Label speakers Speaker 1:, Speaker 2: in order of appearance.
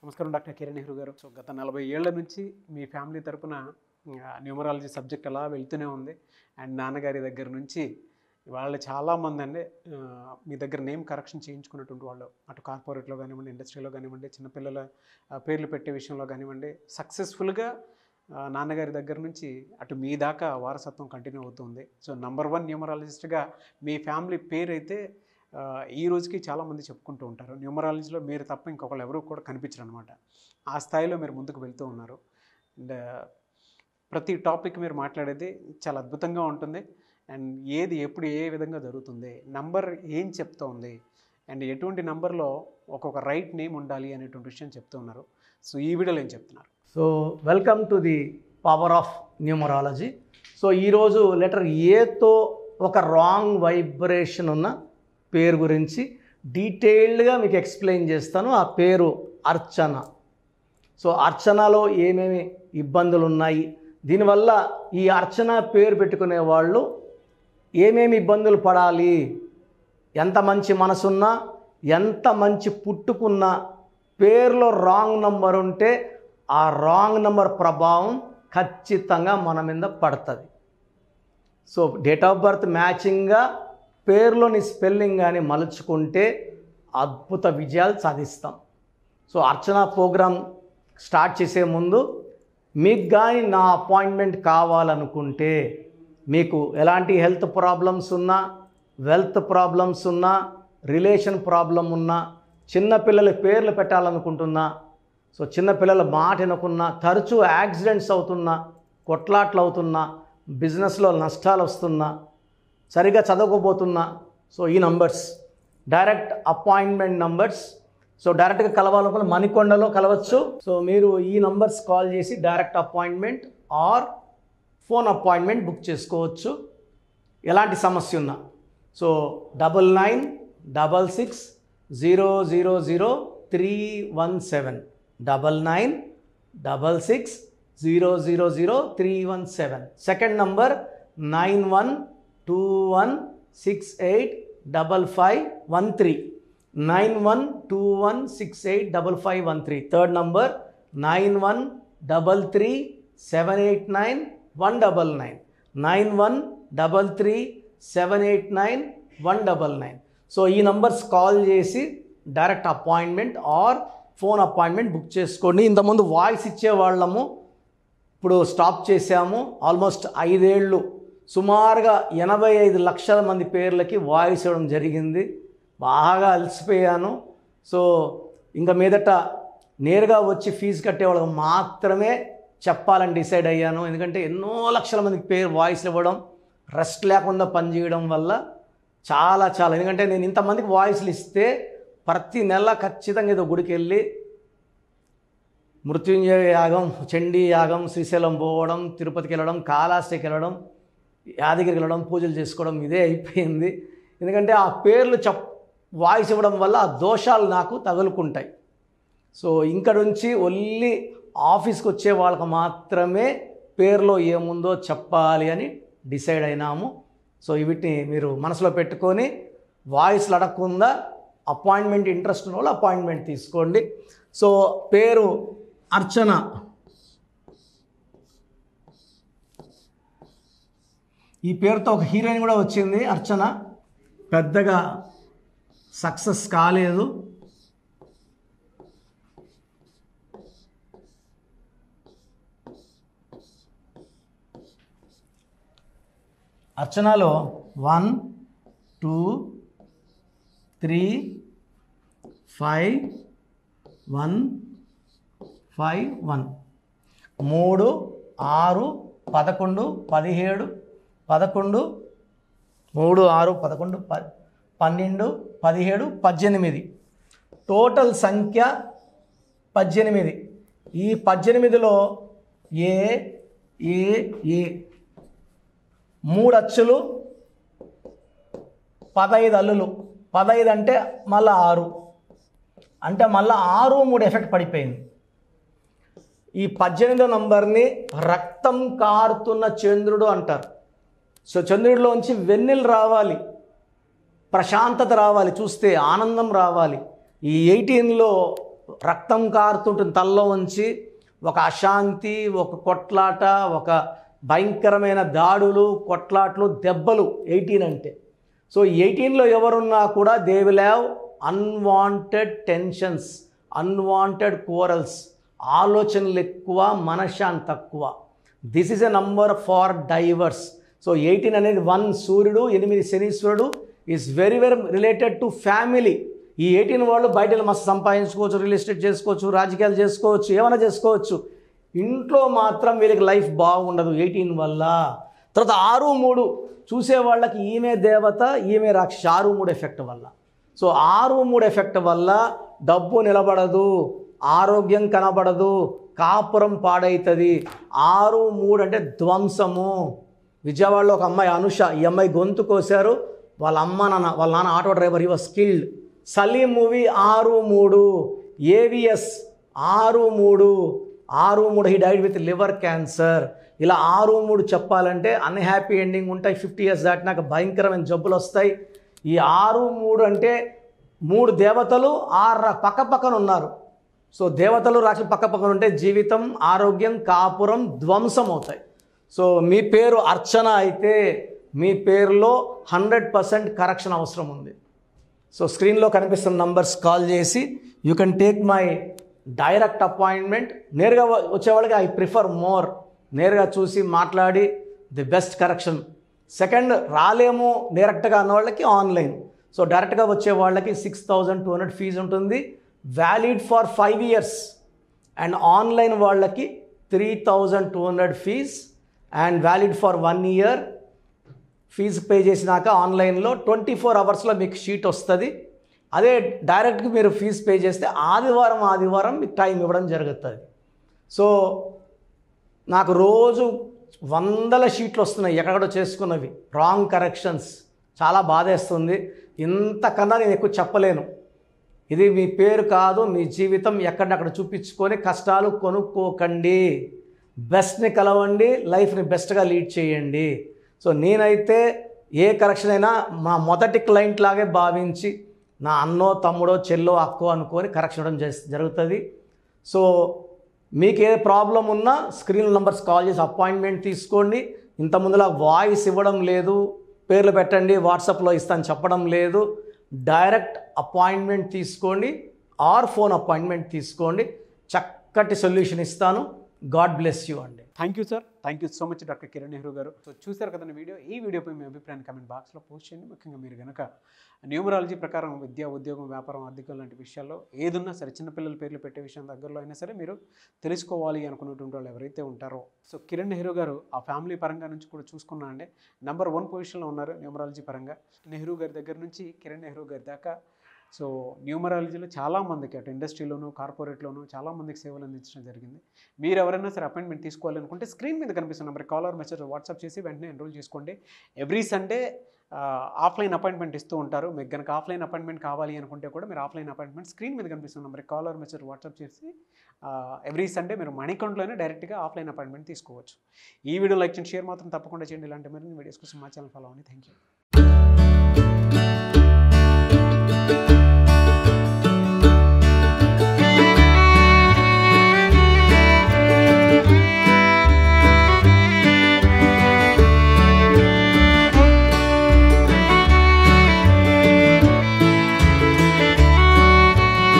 Speaker 1: నమస్కారం డాక్టర్ కిరణ్ నెహ్రూ గారు. సో గత 40 ఏళ్ల నుంచి మీ ఫ్యామిలీ తరపున న్యూమరాలజీ సబ్జెక్ట్ అలా వెళ్తూనే ఉంది. అండ్ నాన్నగారి దగ్గర నుంచి వాళ్ళు చాలామంది అండి మీ దగ్గర నేమ్ కరెక్షన్ చేయించుకున్నటువంటి వాళ్ళు, అటు కార్పొరేట్లో కానివ్వండి, ఇండస్ట్రీలో కానివ్వండి, చిన్నపిల్లల పేర్లు పెట్టే విషయంలో కానివ్వండి, సక్సెస్ఫుల్గా నాన్నగారి దగ్గర నుంచి అటు మీ దాకా వారసత్వం కంటిన్యూ అవుతుంది. సో నంబర్ 1 న్యూమరాలజిస్ట్గా మీ ఫ్యామిలీ పేరు అయితే ఈ రోజుకి చాలామంది చెప్పుకుంటూ ఉంటారు. న్యూమరాలజీలో మీరు తప్ప ఇంకొకళ్ళు ఎవరు కూడా కనిపించరు అనమాట. ఆ స్థాయిలో మీరు ముందుకు వెళ్తూ ఉన్నారు. అండ్ ప్రతి టాపిక్ మీరు మాట్లాడేది చాలా అద్భుతంగా ఉంటుంది. అండ్ ఏది ఎప్పుడు ఏ విధంగా జరుగుతుంది, నంబర్ ఏం చెప్తోంది, అండ్ ఎటువంటి నంబర్లో ఒక్కొక్క రైట్ నేమ్ ఉండాలి అనేటువంటి విషయం చెప్తూ ఉన్నారు. సో ఈ వీడియోలో ఏం చెప్తున్నారు?
Speaker 2: So welcome to the power of numerology. So ఈరోజు లెటర్ ఏతో ఒక రాంగ్ వైబ్రేషన్ ఉన్న పేరు గురించి డీటెయిల్డ్గా మీకు ఎక్స్ప్లెయిన్ చేస్తాను. ఆ పేరు అర్చన. సో అర్చనలో ఏమేమి ఇబ్బందులు ఉన్నాయి, దీనివల్ల ఈ అర్చన పేరు పెట్టుకునే వాళ్ళు ఏమేమి ఇబ్బందులు పడాలి, ఎంత మంచి మనసున్నా, ఎంత మంచి పుట్టుకున్నా పేరులో రాంగ్ నంబర్ ఉంటే ఆ రాంగ్ నంబర్ ప్రభావం ఖచ్చితంగా మన మీద పడుతుంది. సో డేట్ ఆఫ్ బర్త్ మ్యాచింగ్గా పేరులోని స్పెల్లింగ్ కానీ మలుచుకుంటే అద్భుత విజయాలు సాధిస్తాం. సో అర్చన ప్రోగ్రామ్ స్టార్ట్ చేసే ముందు మీకు కానీ నా అపాయింట్మెంట్ కావాలనుకుంటే, మీకు ఎలాంటి హెల్త్ ప్రాబ్లమ్స్ ఉన్నా, వెల్త్ ప్రాబ్లమ్స్ ఉన్నా, రిలేషన్ ప్రాబ్లం ఉన్నా, చిన్నపిల్లల పేర్లు పెట్టాలనుకుంటున్నా, సో చిన్నపిల్లల మాట వినకున్నా, తరచూ యాక్సిడెంట్స్ అవుతున్నా, కొట్లాట్లు అవుతున్నా, బిజినెస్లో నష్టాలు వస్తున్నా, సరిగా చదవకపోతున్నా, సో ఈ numbers direct appointment numbers. So డైరెక్ట్గా కలవాలనుకున్న మణికొండలో కలవచ్చు. సో మీరు ఈ నంబర్స్ కాల్ చేసి direct appointment are phone appointment book చేసుకోవచ్చు ఎలాంటి సమస్య ఉన్నా. So 9966000317 9966000317. Second number 9121685513 9121685513. Third number 9133789199 9133789199. So ఈ నంబర్స్ కాల్ చేసి direct appointment are phone appointment book చేసుకోండి. ఇంతకుముందు వాయిస్ ఇచ్చేవాళ్ళము, ఇప్పుడు స్టాప్ చేశాము. ఆల్మోస్ట్ 5 ఏళ్ళు సుమారుగా 85 లక్షల మంది పేర్లకి వాయిస్ ఇవ్వడం జరిగింది. బాగా అలసిపోయాను. సో ఇంకా మీదట నేరుగా వచ్చి ఫీజు కట్టేవాళ్ళకి మాత్రమే చెప్పాలని డిసైడ్ అయ్యాను. ఎందుకంటే ఎన్నో లక్షల మందికి పేరు వాయిస్ ఇవ్వడం, రెస్ట్ లేకుండా పనిచేయడం వల్ల చాలా ఎందుకంటే నేను ఇంతమందికి వాయిస్లు ఇస్తే ప్రతి నెల ఖచ్చితంగా ఏదో గుడికి వెళ్ళి మృత్యుంజయ యాగం, చండీ యాగం, శ్రీశైలం పోవడం, తిరుపతికి వెళ్ళడం, కాళహస్తికి వెళ్ళడం, యాదగిరికి వెళ్ళడం, పూజలు చేసుకోవడం, ఇదే అయిపోయింది. ఎందుకంటే ఆ పేర్లు వాయిస్ ఇవ్వడం వల్ల ఆ దోషాలు నాకు తగులుకుంటాయి. సో ఇంక నుంచి ఓన్లీ ఆఫీస్కి వచ్చే వాళ్ళకి మాత్రమే పేరులో ఏముందో చెప్పాలి అని డిసైడ్ అయినాము. సో వీటిని మీరు మనసులో పెట్టుకొని వాయిస్లు అడగకుండా అపాయింట్మెంట్ ఇంట్రెస్ట్ ఉన్న వాళ్ళు అపాయింట్మెంట్ తీసుకోండి. సో పేరు అర్చన. ఈ పేరుతో ఒక హీరోయిన్ కూడా వచ్చింది అర్చన. పెద్దగా సక్సెస్ కాలేదు. అర్చనలో 1 2 3 5 1 5 1 3 6 11 17 11 3 6 11 12 17 18. టోటల్ సంఖ్య 18. ఈ 18లో ఏ 3 అచ్చులు, 15 అల్లులు. 15 అంటే మళ్ళీ 6 అంటే మళ్ళీ 6 3 ఎఫెక్ట్ పడిపోయింది. ఈ 18 నంబర్ని రక్తం కారుతున్న చంద్రుడు అంటారు. సో చంద్రుడిలోంచి వెన్నెలు రావాలి, ప్రశాంతత రావాలి, చూస్తే ఆనందం రావాలి. ఈ 18లో రక్తం కారుతుంటుంది తలలో ఉంచి, ఒక అశాంతి, ఒక కొట్లాట, ఒక భయంకరమైన దాడులు, కొట్లాట్లు, దెబ్బలు 18 అంటే. సో 18లో ఎవరున్నా కూడా they will have unwanted tensions, unwanted corals, ఆలోచనలు ఎక్కువ, మనశ్శాంతి తక్కువ. This is a number far divorce. So 18 అనేది 1 సూర్యుడు, 8 శనీశ్వరుడు is very very related to family. ఈ 18 వాళ్ళు బయట మస్తు సంపాదించుకోవచ్చు, రియల్ ఎస్టేట్ చేసుకోవచ్చు, రాజకీయాలు చేసుకోవచ్చు, ఏమైనా చేసుకోవచ్చు. ఇంట్లో మాత్రం వీళ్ళకి లైఫ్ బాగుండదు 18 వల్ల. తర్వాత 6-3 చూసే వాళ్ళకి ఈమె దేవత, ఈమె రాక్షసి, 6-3 ఎఫెక్ట్ వల్ల. సో 6-3 ఎఫెక్ట్ వల్ల డబ్బు నిలబడదు, ఆరోగ్యం కనబడదు, కాపురం పాడవుతుంది. 6-3 అంటే ధ్వంసము. విజయవాడలో ఒక అమ్మాయి అనుష, ఈ అమ్మాయి గొంతు కోసారు, వాళ్ళ నాన్న auto driver, he was skilled. Salim movie 6-3, AVS 6-3 he died with liver cancer. ఇలా 6-3 చెప్పాలంటే అన్హ్యాపీ ఎండింగ్ ఉంటాయి. 50 years దాటినాక భయంకరమైన జబ్బులు వస్తాయి. ఈ 6-3 అంటే 3 దేవతలు 6 పక్కపక్కన ఉన్నారు. సో దేవతలు రాక్షసులు పక్కపక్కన ఉంటే జీవితం, ఆరోగ్యం, కాపురం ధ్వంసం అవుతాయి. సో మీ పేరు అర్చన అయితే మీ పేరులో 100% కరెక్షన్ అవసరం ఉంది. సో స్క్రీన్లో కనిపిస్తున్న నంబర్స్ కాల్ చేసి you can take my direct appointment. నేరుగా వచ్చేవాళ్ళకి ఐ ప్రిఫర్ మోర్, నేరుగా చూసి మాట్లాడి ది బెస్ట్ కరెక్షన్. సెకండ్, రాలేము డైరెక్ట్గా అన్న వాళ్ళకి ఆన్లైన్. సో డైరెక్ట్గా వచ్చే వాళ్ళకి 6,200 ఫీజు ఉంటుంది, valid for 5 years. And online వాళ్ళకి 3,200 fee and valid for 1 year. Fee pay చేసినాక ఆన్లైన్లో 24 hours మీకు షీట్ వస్తుంది. అదే డైరెక్ట్గా మీరు ఫీజు పే చేస్తే ఆదివారం మీకు టైం ఇవ్వడం జరుగుతుంది. సో నాకు రోజు 100 షీట్లు వస్తున్నాయి ఎక్కడెక్కడో చేసుకున్నవి, రాంగ్ కరెక్షన్స్. చాలా బాధేస్తుంది. ఇంతకన్నా నేను ఎక్కువ చెప్పలేను. ఇది మీ పేరు కాదు, మీ జీవితం ఎక్కడక్కడ చూపించుకొని కష్టాలు కొనుక్కోకండి. బెస్ట్ని కలవండి, లైఫ్ని బెస్ట్గా లీడ్ చేయండి. సో నేనైతే ఏ కరెక్షన్ అయినా మా మొదటి క్లయింట్ లాగే భావించి నా అన్నో, తమ్ముడో, చెల్లో, అక్కో అనుకొని కరెక్షన్ ఇవ్వడం జరుగుతుంది. సో మీకు ఏ ప్రాబ్లం ఉన్నా స్క్రీన్ నంబర్స్ కాల్ చేసి అపాయింట్మెంట్ తీసుకోండి. ఇంతకుముందులా వాయిస్ ఇవ్వడం లేదు, పేర్లు పెట్టండి వాట్సాప్లో ఇస్తాను చెప్పడం లేదు. డైరెక్ట్ అపాయింట్మెంట్ తీసుకోండి ఆర్ ఫోన్ అపాయింట్మెంట్ తీసుకోండి. చక్కటి సొల్యూషన్ ఇస్తాను. గాడ్ బ్లెస్ యూ అండి.
Speaker 1: Thank you sir, thank you so much doctor Kiran Nehru గారు. సో చూశారు కదండి వీడియో. ఈ వీడియోపై మీ అభిప్రాయాన్ని కమెంట్ బాక్స్లో పోస్ట్ చేయండి. ముఖ్యంగా మీరు కనుక న్యూమరాలజీ ప్రకారం విద్య, ఉద్యోగం, వ్యాపారం, ఆర్థికం లాంటి విషయాల్లో ఏదున్నా సరే, చిన్నపిల్లల పేర్లు పెట్టే విషయం దగ్గరలో అయినా సరే మీరు తెలుసుకోవాలి అనుకున్నటువంటి వాళ్ళు ఎవరైతే ఉంటారో, సో కిరణ్ నెహ్రూ గారు ఆ ఫ్యామిలీ పరంగా నుంచి కూడా చూసుకున్నా అండి నెంబర్ 1 పొజిషన్లో ఉన్నారు న్యూమరాలజీ పరంగా. నెహ్రూ గారి దగ్గర నుంచి కిరణ్ నెహ్రూ గారి దాకా సో న్యూమరాలజీలో చాలామందికి అటు ఇండస్ట్రీలోను, కార్పొరేట్లోను చాలామందికి సేవలు అందించడం జరిగింది. మీరు ఎవరైనా సరే అపాయింట్మెంట్ తీసుకోవాలనుకుంటే స్క్రీన్ మీద కనిపిస్తున్న number call or message WhatsApp చేసి వెంటనే ఎన్రోల్ చేసుకోండి. ఎవ్రీ సండే ఆఫ్లైన్ అపాయింట్మెంట్ ఇస్తూ ఉంటారు. మీకు కనుక ఆఫ్లైన్ అపాయింట్మెంట్ కావాలి అనుకుంటే కూడా మీరు ఆఫ్లైన్ అపాయింట్మెంట్ స్క్రీన్ మీద కనిపిస్తున్న number call or message WhatsApp చేసి ఎవ్రీ సండే మీరు మనీ అకౌంట్లోనే డైరెక్ట్గా ఆఫ్లైన్ అపాయింట్మెంట్ తీసుకోవచ్చు. ఈ వీడియో లైక్ చేయండి, షేర్ మాత్రం తప్పకుండా చేయండి. ఇలాంటి మరిన్ని వీడియోస్ కోసం మా ఛానల్ ఫాలో అవ్వండి. Thank you.